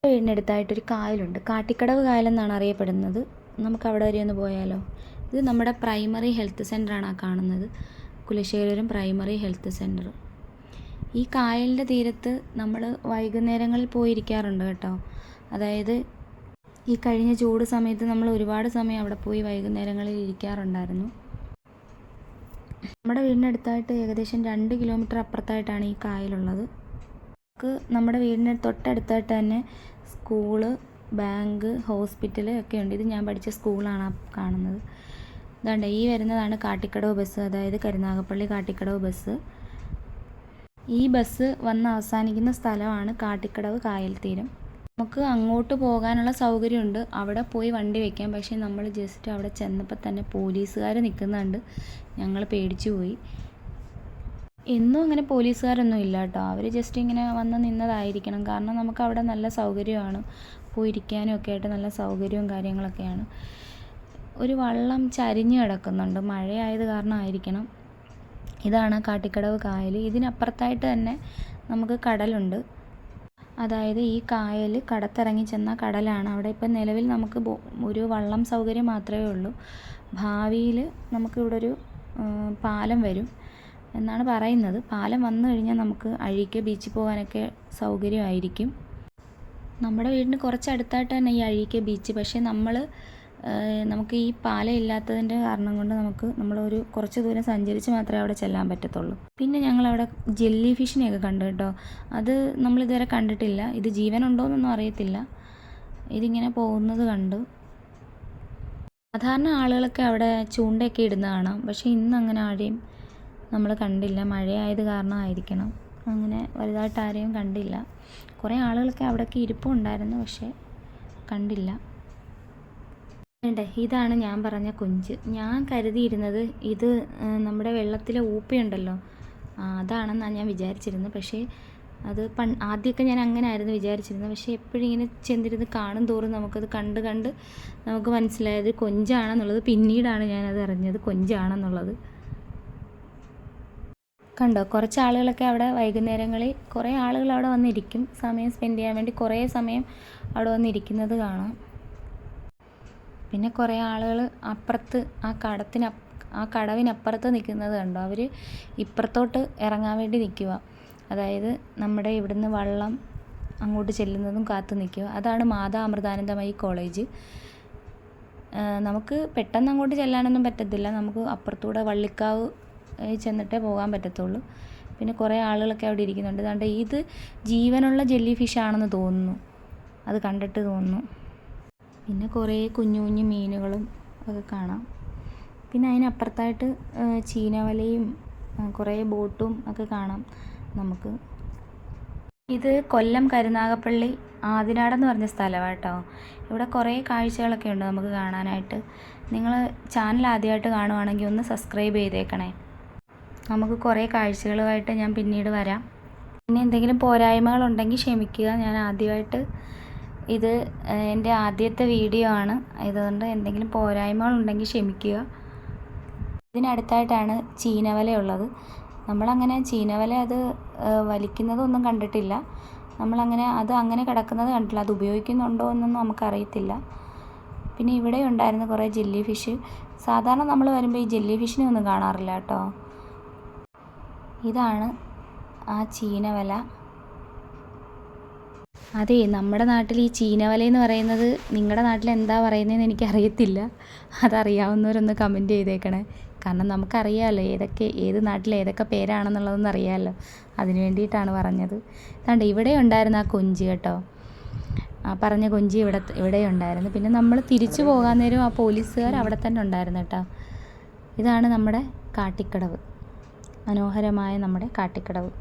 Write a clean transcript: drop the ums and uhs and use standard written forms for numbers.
വീടിനടുത്തായിട്ടൊരു കായലുണ്ട്. കാട്ടിക്കടവ് കായലെന്നാണ് അറിയപ്പെടുന്നത്. നമുക്ക് അവിടെ വരെ ഒന്ന് പോയാലോ? ഇത് നമ്മുടെ പ്രൈമറി ഹെൽത്ത് സെൻ്ററാണ് ആ കാണുന്നത്. Kulasekharam primary health centre. ഈ കായലിൻ്റെ തീരത്ത് നമ്മൾ വൈകുന്നേരങ്ങളിൽ പോയിരിക്കാറുണ്ട് കേട്ടോ. അതായത് ഈ കഴിഞ്ഞ ചൂട് സമയത്ത് നമ്മൾ ഒരുപാട് സമയം അവിടെ പോയി വൈകുന്നേരങ്ങളിൽ ഇരിക്കാറുണ്ടായിരുന്നു. നമ്മുടെ വീടിനടുത്തായിട്ട് ഏകദേശം 2 കിലോമീറ്റർ അപ്പുറത്തായിട്ടാണ് ഈ കായലുള്ളത്. നമ്മുടെ വീടിന് തൊട്ടടുത്തായിട്ട് തന്നെ സ്കൂള്, ബാങ്ക്, ഹോസ്പിറ്റൽ ഒക്കെ ഉണ്ട്. ഇത് ഞാൻ പഠിച്ച സ്കൂളാണ് കാണുന്നത്. ഇതാണ്ട് ഈ വരുന്നതാണ് കാട്ടിക്കടവ് ബസ്, അതായത് കരുനാഗപ്പള്ളി കാട്ടിക്കടവ് ബസ്. ഈ ബസ് വന്ന് അവസാനിക്കുന്ന സ്ഥലമാണ് കാട്ടിക്കടവ് കായൽ തീരം. നമുക്ക് അങ്ങോട്ട് പോകാനുള്ള സൗകര്യമുണ്ട്, അവിടെ പോയി വണ്ടി വയ്ക്കാം. പക്ഷേ നമ്മൾ ജസ്റ്റ് അവിടെ ചെന്നപ്പോൾ തന്നെ പോലീസുകാർ നിൽക്കുന്നുണ്ട്. ഞങ്ങൾ പേടിച്ചു പോയി. എന്നും അങ്ങനെ പോലീസുകാരൊന്നും ഇല്ല കേട്ടോ. അവർ ജസ്റ്റ് ഇങ്ങനെ വന്ന് നിന്നതായിരിക്കണം. കാരണം നമുക്ക് അവിടെ നല്ല സൗകര്യമാണ്, പോയിരിക്കാനും ഒക്കെ ആയിട്ട് നല്ല സൗകര്യവും കാര്യങ്ങളൊക്കെയാണ്. ഒരു വള്ളം ചരിഞ്ഞ് കിടക്കുന്നുണ്ട്, മഴയായത് കാരണമായിരിക്കണം. ഇതാണ് കാട്ടിക്കടവ് കായൽ. ഇതിനപ്പുറത്തായിട്ട് തന്നെ നമുക്ക് കടലുണ്ട്. അതായത് ഈ കായൽ കടത്തിറങ്ങി ചെന്ന കടലാണ്. അവിടെ ഇപ്പം നിലവിൽ നമുക്ക് ഒരു വള്ളം സൗകര്യം മാത്രമേ ഉള്ളൂ. ഭാവിയിൽ നമുക്കിവിടെ ഒരു പാലം വരും എന്നാണ് പറയുന്നത്. പാലം വന്നു കഴിഞ്ഞാൽ നമുക്ക് അഴീക്കെ ബീച്ചിൽ പോകാനൊക്കെ സൗകര്യമായിരിക്കും. നമ്മുടെ വീടിന് കുറച്ചടുത്തായിട്ട് തന്നെ ഈ അഴീക്കെ ബീച്ച്. പക്ഷേ നമുക്ക് ഈ പാലം ഇല്ലാത്തതിൻ്റെ കാരണം കൊണ്ട് നമ്മളൊരു കുറച്ച് ദൂരം സഞ്ചരിച്ച് മാത്രമേ അവിടെ ചെല്ലാൻ പറ്റത്തുള്ളൂ. പിന്നെ ഞങ്ങളവിടെ ജെല്ലി ഫിഷിനെയൊക്കെ കണ്ടു കേട്ടോ. അത് നമ്മളിതുവരെ കണ്ടിട്ടില്ല. ഇത് ജീവനുണ്ടോയെന്നൊന്നും അറിയത്തില്ല. ഇതിങ്ങനെ പോകുന്നത് കണ്ടു. സാധാരണ ആളുകളൊക്കെ അവിടെ ചൂണ്ടയൊക്കെ ഇടുന്ന കാണാം. പക്ഷേ ഇന്ന് അങ്ങനെ ആരെയും നമ്മൾ കണ്ടില്ല. മഴയായത് കാരണമായിരിക്കണം അങ്ങനെ വലുതായിട്ട് ആരെയും കണ്ടില്ല. കുറേ ആളുകളൊക്കെ അവിടെയൊക്കെ ഇരിപ്പുണ്ടായിരുന്നു, പക്ഷേ കണ്ടില്ല. ഇതാണ് ഞാൻ പറഞ്ഞ കൊഞ്ച്. ഞാൻ കരുതിയിരുന്നത് ഇത് നമ്മുടെ വെള്ളത്തിലെ ഊപ്പയുണ്ടല്ലോ, അതാണെന്നാണ് ഞാൻ വിചാരിച്ചിരുന്നത്. പക്ഷേ അത് ആദ്യമൊക്കെ ഞാൻ അങ്ങനെ ആയിരുന്നു വിചാരിച്ചിരുന്നത്. പക്ഷേ എപ്പോഴും ഇങ്ങനെ ചെന്നിരുന്ന് കാണും തോറും നമുക്കത് കണ്ട് നമുക്ക് മനസ്സിലായത് കൊഞ്ചാണെന്നുള്ളത്. പിന്നീടാണ് ഞാനത് അറിഞ്ഞത് കൊഞ്ചാണെന്നുള്ളത്. കണ്ടോ, കുറച്ച് ആളുകളൊക്കെ അവിടെ വൈകുന്നേരങ്ങളിൽ കുറേ ആളുകൾ അവിടെ വന്നിരിക്കും. സമയം സ്പെൻഡ് ചെയ്യാൻ വേണ്ടി കുറേ സമയം അവിടെ വന്നിരിക്കുന്നത് കാണാം. പിന്നെ കുറേ ആളുകൾ അപ്പുറത്ത് ആ കടവിനപ്പുറത്ത് നിൽക്കുന്നത് കണ്ടോ. അവർ ഇപ്പുറത്തോട്ട് ഇറങ്ങാൻ വേണ്ടി നിൽക്കുക. അതായത് നമ്മുടെ ഇവിടുന്ന് വള്ളം അങ്ങോട്ട് ചെല്ലുന്നതും കാത്തു നിൽക്കുക. അതാണ് മാതാ അമൃതാനന്ദമയി കോളേജ്. നമുക്ക് പെട്ടെന്ന് അങ്ങോട്ട് ചെല്ലാനൊന്നും പറ്റത്തില്ല. നമുക്ക് അപ്പുറത്തൂടെ വള്ളിക്കാവ് ചെന്നിട്ടേ പോകാൻ പറ്റത്തുള്ളൂ. പിന്നെ കുറേ ആളുകളൊക്കെ അവിടെ ഇരിക്കുന്നുണ്ട്. അതുകൊണ്ട് ഇത് ജീവനുള്ള ജെല്ലി ഫിഷ് ആണെന്ന് തോന്നുന്നു, അത് കണ്ടിട്ട് തോന്നുന്നു. പിന്നെ കുറേ കുഞ്ഞു കുഞ്ഞു മീനുകളും ഒക്കെ കാണാം. പിന്നെ അതിനപ്പുറത്തായിട്ട് ചീനവലയും കുറേ ബോട്ടും ഒക്കെ കാണാം നമുക്ക്. ഇത് കൊല്ലം കരുനാഗപ്പള്ളി ആദിനാടെന്ന് പറഞ്ഞ സ്ഥലമാണ് കേട്ടോ. ഇവിടെ കുറേ കാഴ്ചകളൊക്കെ ഉണ്ട് നമുക്ക് കാണാനായിട്ട്. നിങ്ങൾ ചാനൽ ആദ്യമായിട്ട് കാണുവാണെങ്കിൽ ഒന്ന് സബ്സ്ക്രൈബ് ചെയ്തേക്കണേ. നമുക്ക് കുറേ കാഴ്ചകളുമായിട്ട് ഞാൻ പിന്നീട് വരാം. പിന്നെ എന്തെങ്കിലും പോരായ്മകളുണ്ടെങ്കിൽ ക്ഷമിക്കുക. ഞാൻ ആദ്യമായിട്ട് ഇത് എൻ്റെ ആദ്യത്തെ വീഡിയോ ആണ്. ഇതുകൊണ്ട് എന്തെങ്കിലും പോരായ്മകളുണ്ടെങ്കിൽ ക്ഷമിക്കുക. ഇതിനടുത്തായിട്ടാണ് ചീനവലയുള്ളത്. നമ്മളങ്ങനെ ചീനവല അത് വലിക്കുന്നതൊന്നും കണ്ടിട്ടില്ല. അത് അങ്ങനെ കിടക്കുന്നത് കണ്ടിട്ടില്ല. അത് ഉപയോഗിക്കുന്നുണ്ടോ എന്നൊന്നും നമുക്കറിയത്തില്ല. പിന്നെ ഇവിടെ ഉണ്ടായിരുന്നു കുറേ ജെല്ലി ഫിഷ്. സാധാരണ നമ്മൾ വരുമ്പോൾ ഈ ജെല്ലി ഫിഷിനെ ഒന്നും കാണാറില്ല കേട്ടോ. ഇതാണ് ആ ചീനവല. അതെ, നമ്മുടെ നാട്ടിൽ ഈ ചീനവലയെന്ന് പറയുന്നത് നിങ്ങളുടെ നാട്ടിൽ എന്താ പറയുന്നതെന്ന് എനിക്കറിയത്തില്ല. അതറിയാവുന്നവരൊന്ന് കമൻറ്റ് ചെയ്തേക്കണേ. കാരണം നമുക്കറിയാമല്ലോ ഏത് നാട്ടിൽ ഏതൊക്കെ പേരാണെന്നുള്ളതൊന്നും അറിയാമല്ലോ. അതിന് വേണ്ടിയിട്ടാണ് പറഞ്ഞത്. അതുകൊണ്ട് ഇവിടെ ഉണ്ടായിരുന്നു ആ കൊഞ്ച് കേട്ടോ. ആ പറഞ്ഞ കൊഞ്ച് ഇവിടെ ഉണ്ടായിരുന്നു. പിന്നെ നമ്മൾ തിരിച്ചു പോകാൻ നേരം ആ പോലീസുകാർ അവിടെ തന്നെ ഉണ്ടായിരുന്നു കേട്ടോ. ഇതാണ് നമ്മുടെ കാട്ടിക്കടവ്, മനോഹരമായ നമ്മുടെ കാട്ടിക്കടവ്.